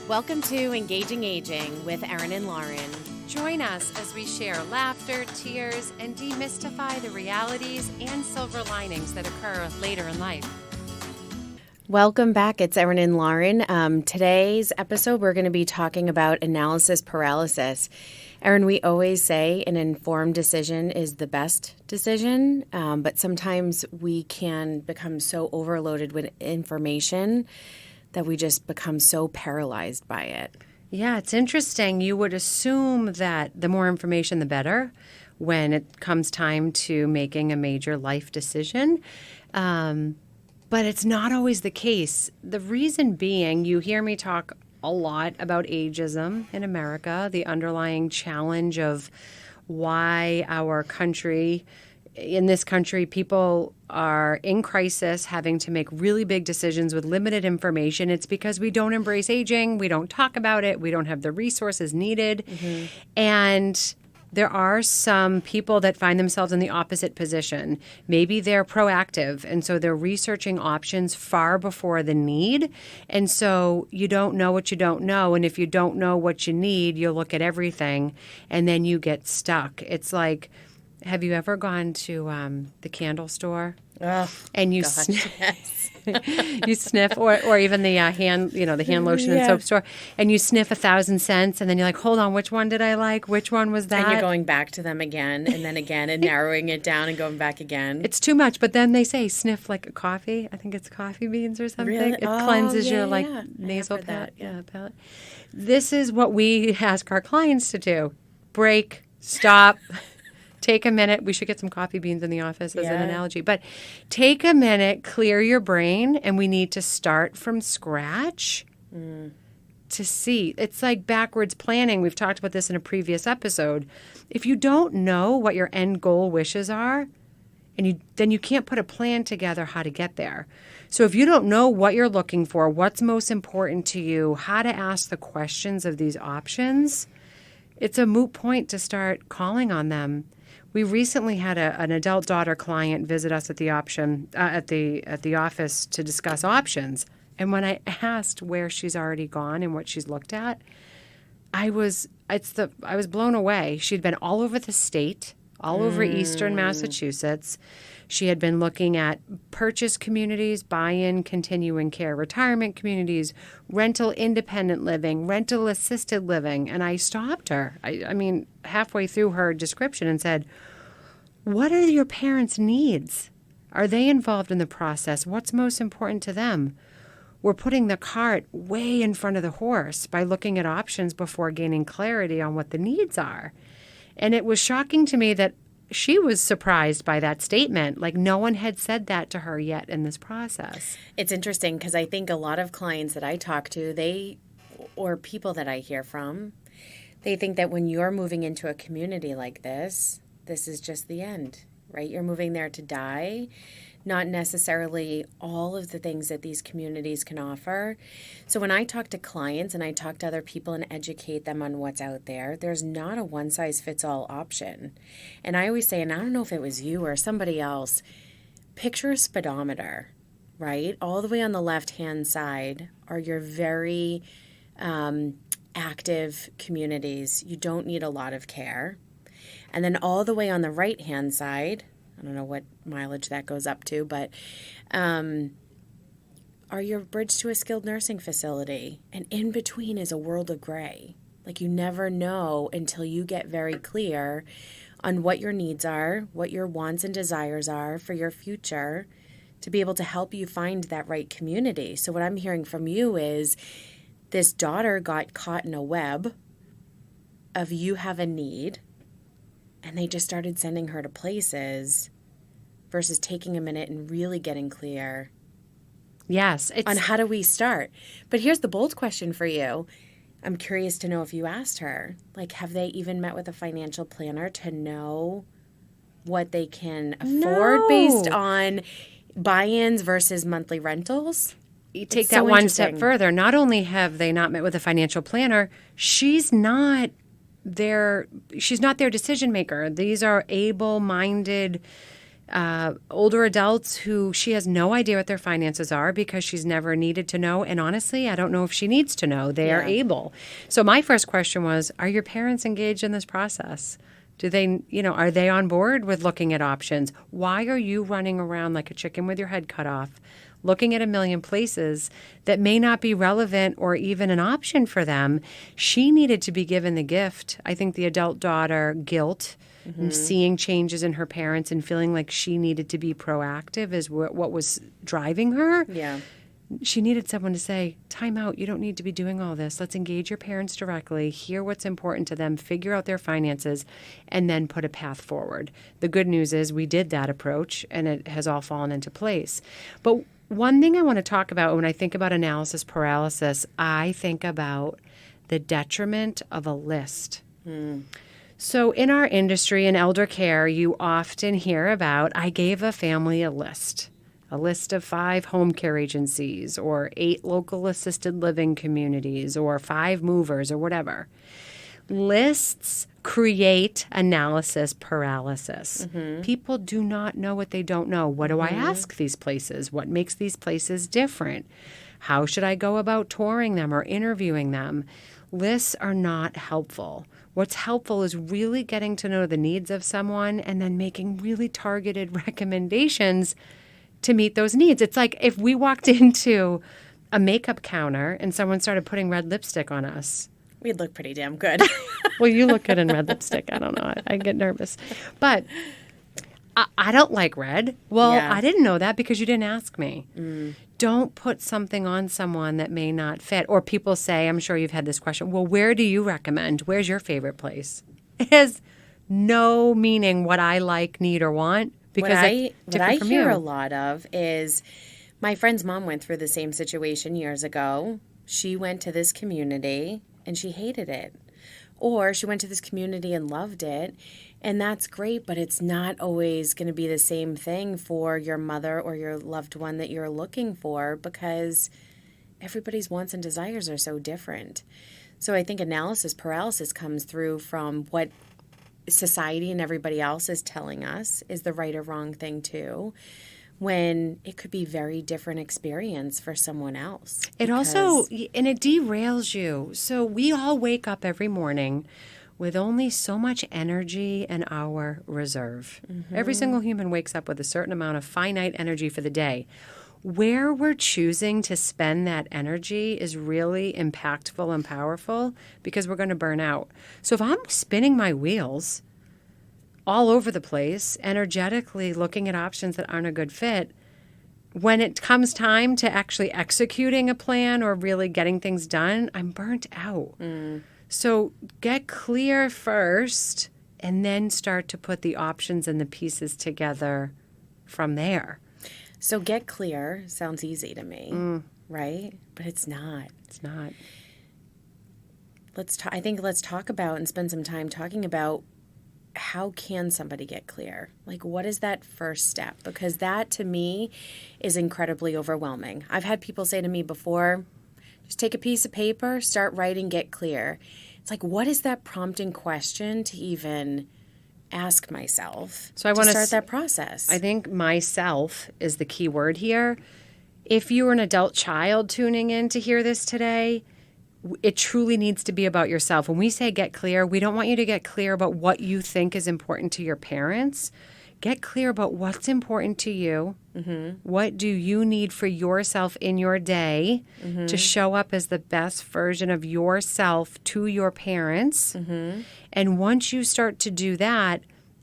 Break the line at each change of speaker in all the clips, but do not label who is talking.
Welcome to Engaging Aging with Erin and Lauren.
Join us as we share laughter, tears, and demystify the realities and silver linings that occur later in life.
Welcome back. It's Erin and Lauren. Today's episode, we're going to be talking about analysis paralysis. Erin, we always say an informed decision is the best decision, but sometimes we can become so overloaded with information that we just become so paralyzed by it.
Yeah, it's interesting. You would assume that the more information, the better when it comes time to making a major life decision. But it's not always the case. The reason being, you hear me talk a lot about ageism in America, the underlying challenge of why our country, in this country, people are in crisis, having to make really big decisions with limited information. It's because we don't embrace aging. We don't talk about it. We don't have the resources needed. Mm-hmm. And there are some people that find themselves in the opposite position. Maybe they're proactive, and so they're researching options far before the need. And so you don't know what you don't know. And if you don't know what you need, you'll look at everything, and then you get stuck. It's like, have you ever gone to the candle store?
Oh,
and you
yes.
you sniff, or even the hand, the hand lotion and soap store, and you sniff 1,000 scents, and then you're like, hold on, which one did I like? Which one was that?
And you're going back to them again, and then again, and narrowing it down and going back again.
It's too much, but then they say sniff like a coffee. I think it's coffee beans or something.
Really?
It cleanses your nasal palate. Palate. This is what we ask our clients to do: break, stop. Take a minute. We should get some coffee beans in the office as an analogy. But take a minute, clear your brain, and we need to start from scratch to see. It's like backwards planning. We've talked about this in a previous episode. If you don't know what your end goal wishes are, then you can't put a plan together how to get there. So if you don't know what you're looking for, what's most important to you, how to ask the questions of these options, it's a moot point to start calling on them. We recently had an adult daughter client visit us at the office to discuss options. And when I asked where she's already gone and what she's looked at, I was blown away. She'd been all over the state, all over Eastern Massachusetts. She had been looking at purchase communities, buy-in, continuing care, retirement communities, rental independent living, rental assisted living. And I stopped her. I mean, halfway through her description and said, what are your parents' needs? Are they involved in the process? What's most important to them? We're putting the cart way in front of the horse by looking at options before gaining clarity on what the needs are. And it was shocking to me that she was surprised by that statement. Like, no one had said that to her yet in this process.
It's interesting because I think a lot of clients that I talk to, or people that I hear from, they think that when you're moving into a community like this is just the end, right? You're moving there to die, not necessarily all of the things that these communities can offer. So when I talk to clients and I talk to other people and educate them on what's out there, there's not a one-size-fits-all option. And I always say, and I don't know if it was you or somebody else, picture a speedometer, right? All the way on the left-hand side are your very active communities. You don't need a lot of care. And then all the way on the right-hand side, I don't know what mileage that goes up to, but are your bridge to a skilled nursing facility. And in between is a world of gray. Like, you never know until you get very clear on what your needs are, what your wants and desires are for your future, to be able to help you find that right community. So what I'm hearing from you is this daughter got caught in a web of you have a need, and they just started sending her to places versus taking a minute and really getting clear.
Yes.
On how do we start? But here's the bold question for you. I'm curious to know if you asked her, like, have they even met with a financial planner to know what they can afford based on buy-ins versus monthly rentals?
You take that one step further. Not only have they not met with a financial planner, she's not their decision maker. These are able-minded older adults who she has no idea what their finances are because she's never needed to know. And honestly, I don't know if she needs to know. They are
Yeah.
able. So my first question was, are your parents engaged in this process? Do they, are they on board with looking at options? Why are you running around like a chicken with your head cut off, looking at a million places that may not be relevant or even an option for them? She needed to be given the gift. I think the adult daughter guilt and seeing changes in her parents and feeling like she needed to be proactive is what was driving her.
Yeah.
She needed someone to say, time out, you don't need to be doing all this. Let's engage your parents directly, hear what's important to them, figure out their finances, and then put a path forward. The good news is we did that approach, and it has all fallen into place. But one thing I want to talk about when I think about analysis paralysis, I think about the detriment of a list. So in our industry, in elder care, you often hear about, I gave a family a list of 5 home care agencies or 8 local assisted living communities or 5 movers or whatever. Lists create analysis paralysis. People do not know what they don't know. What do I ask these places? What makes these places different? How should I go about touring them or interviewing them? Lists are not helpful. What's helpful is really getting to know the needs of someone and then making really targeted recommendations to meet those needs. It's like if we walked into a makeup counter and someone started putting red lipstick on us.
We'd look pretty damn good.
Well, you look good in red lipstick. I don't know. I get nervous. But I don't like red. Well,
Yeah.
I didn't know that because you didn't ask me. Don't put something on someone that may not fit. Or people say, I'm sure you've had this question, well, where do you recommend? Where's your favorite place? It has no meaning what I like, need, or want because
What
it's
I
different from
hear
you.
a lot of is my friend's mom went through the same situation years ago. She went to this community and she hated it. Or she went to this community and loved it. And that's great, but it's not always going to be the same thing for your mother or your loved one that you're looking for because everybody's wants and desires are so different. So I think analysis paralysis comes through from what society and everybody else is telling us is the right or wrong thing too, when it could be very different experience for someone else.
It also, and it derails you. So we all wake up every morning with only so much energy in our reserve. Every single human wakes up with a certain amount of finite energy for the day. Where we're choosing to spend that energy is really impactful and powerful because we're going to burn out. So if I'm spinning my wheels all over the place, energetically looking at options that aren't a good fit, when it comes time to actually executing a plan or really getting things done, I'm burnt out. So get clear first and then start to put the options and the pieces together from there.
So get clear sounds easy to me, right? But it's not.
It's not.
I think let's talk about and spend some time talking about how can somebody get clear? Like, what is that first step? Because that, to me, is incredibly overwhelming. I've had people say to me before, just take a piece of paper, start writing, get clear. It's like, what is that prompting question to even ask myself
So I want to
start that process?
I think myself is the key word here. If you're an adult child tuning in to hear this today, it truly needs to be about yourself. When we say get clear, we don't want you to get clear about what you think is important to your parents. Get clear about what's important to you. What do you need for yourself in your day to show up as the best version of yourself to your parents? And once you start to do that,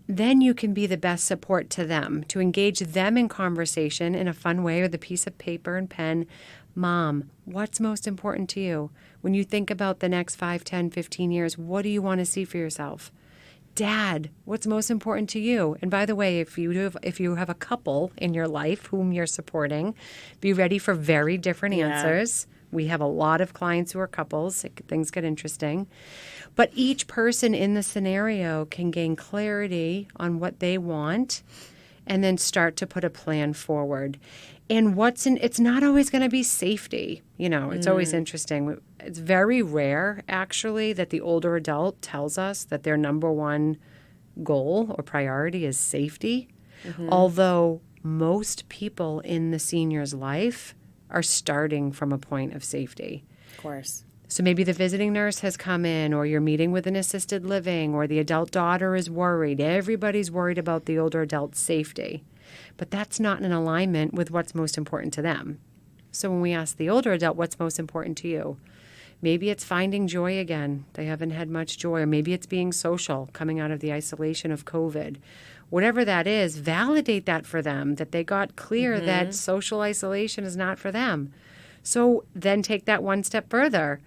then you can be the best support to them, to engage them in conversation in a fun way with a piece of paper and pen. Mom, what's most important to you? When you think about the next 5, 10, 15 years, what do you want to see for yourself? Dad, what's most important to you? And by the way, if you have a couple in your life whom you're supporting, be ready for very different answers. We have a lot of clients who are couples. Things get interesting. But each person in the scenario can gain clarity on what they want and then start to put a plan forward. And it's not always going to be safety. It's always interesting. It's very rare, actually, that the older adult tells us that their number one goal or priority is safety. Although most people in the senior's life are starting from a point of safety.
Of course.
So maybe the visiting nurse has come in, or you're meeting with an assisted living, or the adult daughter is worried. Everybody's worried about the older adult's safety. But that's not in alignment with what's most important to them. So when we ask the older adult, what's most important to you? Maybe it's finding joy again. They haven't had much joy. Or maybe it's being social, coming out of the isolation of COVID. Whatever that is, validate that for them, that they got clear that social isolation is not for them. So then take that one step further.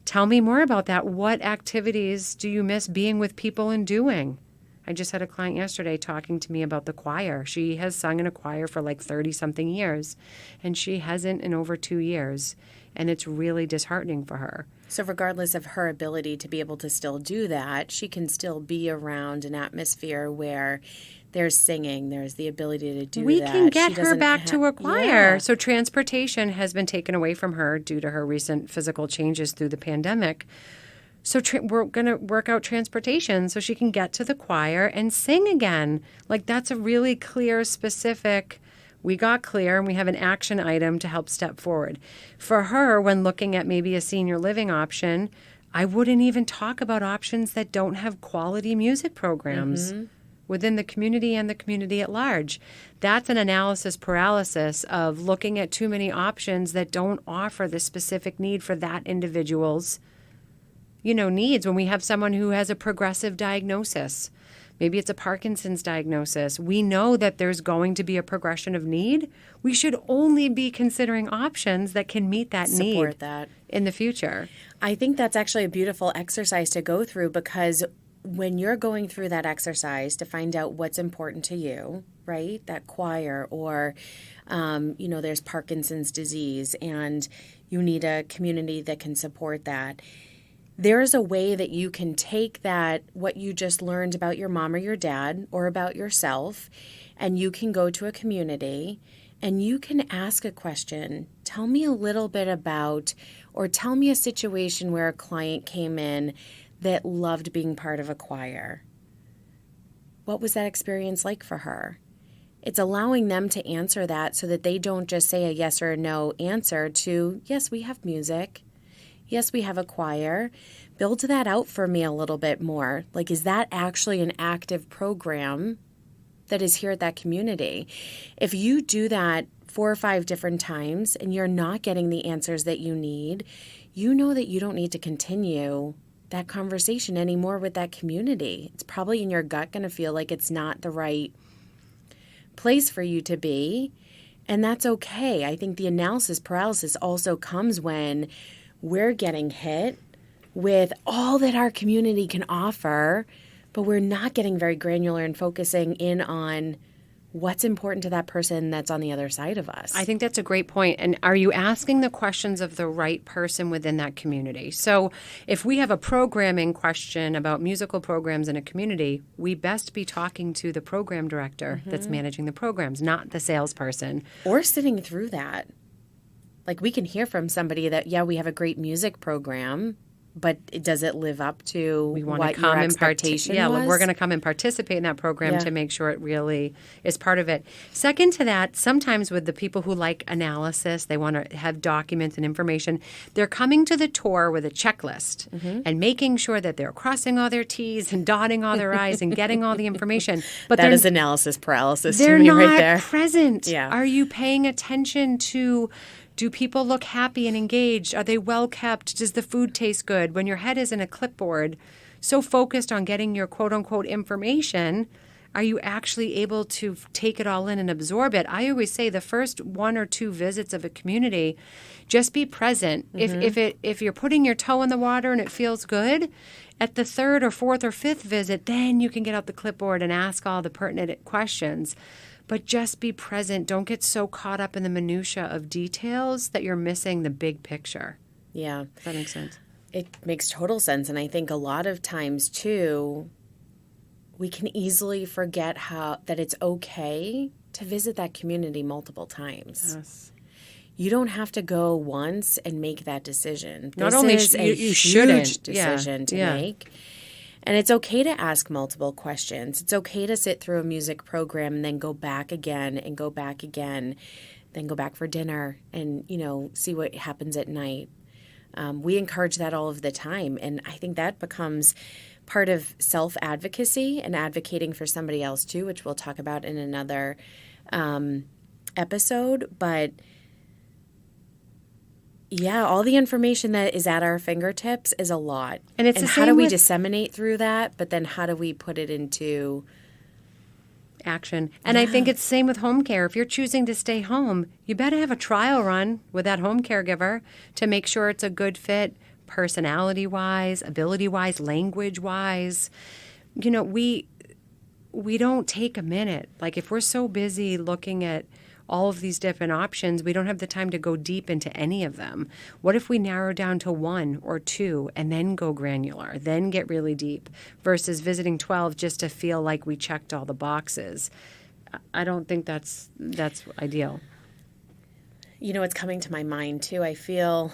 Tell me more about that. What activities do you miss being with people and doing? I just had a client yesterday talking to me about the choir. She has sung in a choir for like 30-something years, and she hasn't in over 2 years. And it's really disheartening for her.
So regardless of her ability to be able to still do that, she can still be around an atmosphere where there's singing, there's the ability to do
We
that.
can get her back to a choir.
Yeah.
So transportation has been taken away from her due to her recent physical changes through the pandemic. So we're going to work out transportation so she can get to the choir and sing again. Like, that's a really clear, specific, we got clear and we have an action item to help step forward. For her, when looking at maybe a senior living option, I wouldn't even talk about options that don't have quality music programs within the community and the community at large. That's an analysis paralysis of looking at too many options that don't offer the specific need for that individual's needs. When we have someone who has a progressive diagnosis, maybe it's a Parkinson's diagnosis, we know that there's going to be a progression of need. We should only be considering options that can meet that need.
Support that
in the future.
I think that's actually a beautiful exercise to go through, because when you're going through that exercise to find out what's important to you, right? That choir, or, there's Parkinson's disease and you need a community that can support that. There's a way that you can take that, what you just learned about your mom or your dad or about yourself, and you can go to a community and you can ask a question. Tell me a little bit about, or tell me a situation where a client came in that loved being part of a choir. What was that experience like for her? It's allowing them to answer that so that they don't just say a yes or a no answer to, yes, we have music. Yes, we have a choir. Build that out for me a little bit more. Like, is that actually an active program that is here at that community? If you do that 4 or 5 different times and you're not getting the answers that you need, you know that you don't need to continue that conversation anymore with that community. It's probably in your gut going to feel like it's not the right place for you to be, and that's okay. I think the analysis paralysis also comes when we're getting hit with all that our community can offer, but we're not getting very granular and focusing in on what's important to that person that's on the other side of us.
I think that's a great point. And are you asking the questions of the right person within that community? So if we have a programming question about musical programs in a community, we best be talking to the program director that's managing the programs, not the salesperson.
Or sitting through that. Like, we can hear from somebody that, yeah, we have a great music program, but does it live up to what your expectation was?
We're going to come and participate in that program to make sure it really is part of it. Second to that, sometimes with the people who like analysis, they want to have documents and information, they're coming to the tour with a checklist and making sure that they're crossing all their T's and dotting all their I's and getting all the information. But
that is analysis paralysis
to
me right there.
They're not present.
Yeah.
Are you paying attention to... Do people look happy and engaged? Are they well kept? Does the food taste good? When your head is in a clipboard, so focused on getting your quote-unquote information, are you actually able to take it all in and absorb it? I always say the first 1 or 2 visits of a community, just be present. If you're putting your toe in the water and it feels good, at the 3rd or 4th or 5th visit, then you can get out the clipboard and ask all the pertinent questions. But just be present. Don't get so caught up in the minutia of details that you're missing the big picture.
Yeah.
Does that make sense?
It makes total sense. And I think a lot of times, too, we can easily forget that it's okay to visit that community multiple times.
Yes.
You don't have to go once and make that decision.
Not only
is a
you
huge
shouldn't
decision to make. And it's okay to ask multiple questions. It's okay to sit through a music program and then go back again and go back again, then go back for dinner and, see what happens at night. We encourage that all of the time. And I think that becomes part of self-advocacy and advocating for somebody else too, which we'll talk about in another episode. But yeah, all the information that is at our fingertips is a lot.
And it's
how do we disseminate through that? But then how do we put it into
action? And I think it's the same with home care. If you're choosing to stay home, you better have a trial run with that home caregiver to make sure it's a good fit, personality-wise, ability-wise, language-wise. We don't take a minute. Like if we're so busy looking at all of these different options, we don't have the time to go deep into any of them. What if we narrow down to one or two and then go granular, then get really deep versus visiting 12 just to feel like we checked all the boxes? I don't think that's ideal.
It's coming to my mind too. I feel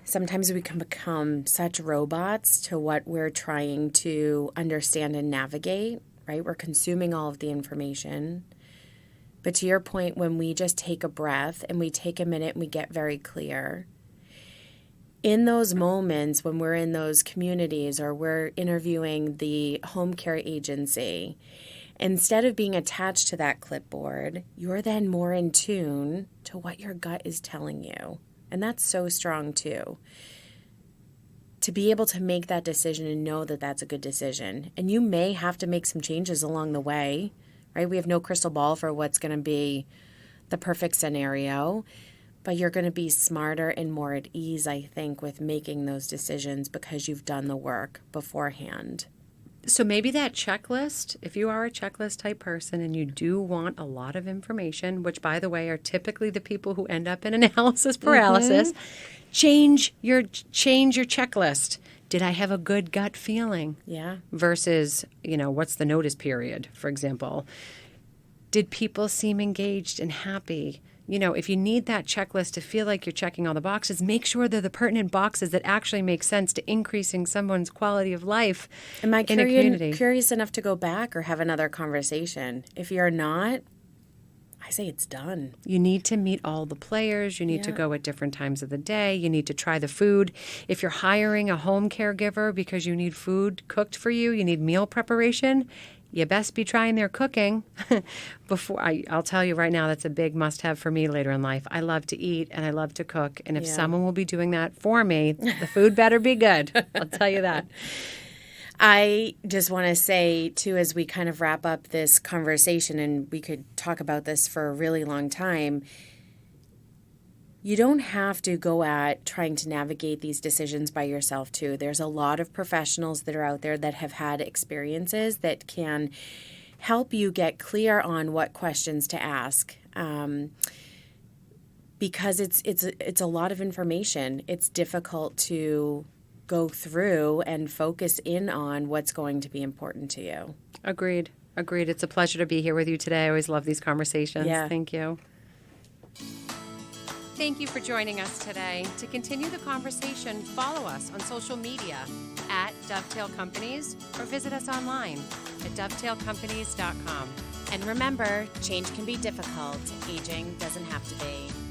sometimes we can become such robots to what we're trying to understand and navigate, right? We're consuming all of the information. But to your point, when we just take a breath and we take a minute and we get very clear, in those moments when we're in those communities or we're interviewing the home care agency, instead of being attached to that clipboard, you're then more in tune to what your gut is telling you. And that's so strong too. To be able to make that decision and know that that's a good decision. And you may have to make some changes along the way. Right? We have no crystal ball for what's going to be the perfect scenario, but you're going to be smarter and more at ease, I think, with making those decisions because you've done the work beforehand.
So maybe that checklist, if you are a checklist type person and you do want a lot of information, which, by the way, are typically the people who end up in analysis paralysis, change your checklist. Did I have a good gut feeling?
Yeah.
Versus, what's the notice period, for example? Did people seem engaged and happy? If you need that checklist to feel like you're checking all the boxes, make sure they're the pertinent boxes that actually make sense to increasing someone's quality of life
in a
community.
Curious enough to go back or have another conversation? If you're not, I say it's done.
You need to meet all the players. You need to go at different times of the day. You need to try the food. If you're hiring a home caregiver because you need food cooked for you, you need meal preparation, you best be trying their cooking before. I'll tell you right now, that's a big must-have for me later in life. I love to eat and I love to cook. And if someone will be doing that for me, the food better be good. I'll tell you that.
I just want to say, too, as we kind of wrap up this conversation, and we could talk about this for a really long time, you don't have to go at trying to navigate these decisions by yourself, too. There's a lot of professionals that are out there that have had experiences that can help you get clear on what questions to ask. Because it's a lot of information. It's difficult to go through and focus in on what's going to be important to you.
Agreed. It's a pleasure to be here with you today. I always love these conversations.
Yeah.
Thank you. Thank you for joining us today. To continue the conversation, follow us on social media at Dovetail Companies or visit us online at dovetailcompanies.com.
And remember, change can be difficult. Aging doesn't have to be.